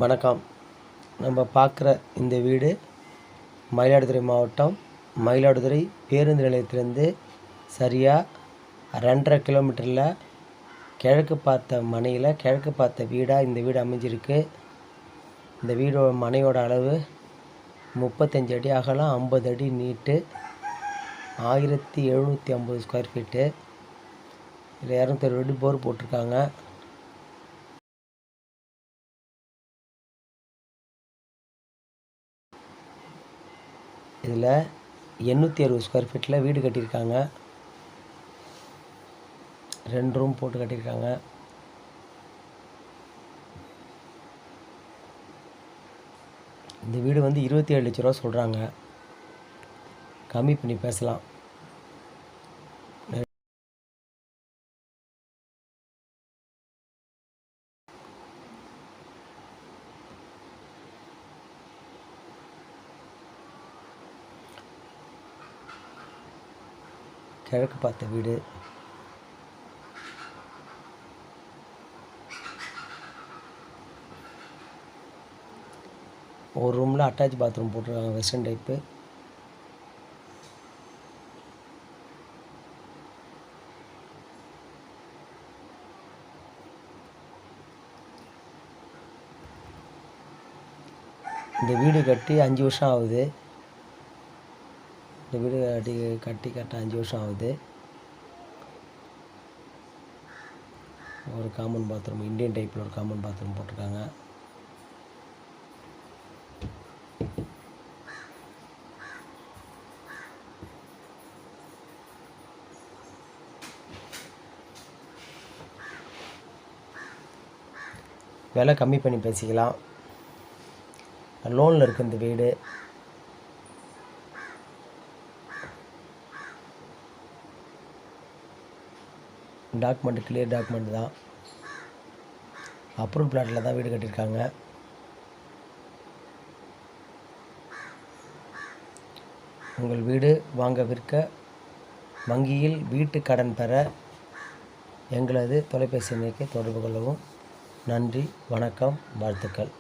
வணக்கம். நம்ம பார்க்குற இந்த வீடு மயிலாடுதுறை மாவட்டம் மயிலாடுதுறை பேருந்து நிலையத்திலேருந்து சரியாக 2.5 கிலோமீட்டரில் கிழக்கு பார்த்த மனையில் கிழக்கு பார்த்த வீடாக இந்த வீடு அமைஞ்சிருக்கு. இந்த வீடோட மனையோட அளவு 35 அடி அகலம், 50 அடி நீட்டு, 1750 ஸ்கொயர் ஃபீட்டு. இதில் 260 அடி போர் போட்டிருக்காங்க. இதில் 860 ஸ்கொயர் ஃபீட்டில் வீடு கட்டியிருக்காங்க. 2 ரூம் போட்டு கட்டியிருக்காங்க. இந்த வீடு வந்து 27 லட்ச ரூபா சொல்கிறாங்க. கம்மி பண்ணி பேசலாம். கிழக்கு பார்த்த வீடு. ஒரு ரூமில் அட்டாச் பாத்ரூம் போட்டிருக்காங்க, வெஸ்டர்ன் டைப்பு. இந்த வீடு கட்டி 5 வருஷம் ஆகுது. இந்த வீடு கட்டி 5 வருஷம் ஆகுது. ஒரு காமன் பாத்ரூம், இந்தியன் டைப்பில் ஒரு காமன் பாத்ரூம் போட்டிருக்காங்க. விலை கம்மி பண்ணி பேசிக்கலாம். லோனில் இருக்குது இந்த வீடு. டாக்குமெண்ட் கிளியர் டாக்குமெண்ட் தான். அப்ரூவ் பிளாட்டில் தான் வீடு கட்டியிருக்காங்க. உங்கள் வீடு வாங்க விற்க, வங்கியில் வீட்டு கடன் பெற எங்களது தொலைபேசி எண்ணுக்கு தொடர்பு கொள்ளவும். நன்றி, வணக்கம், வாழ்த்துக்கள்.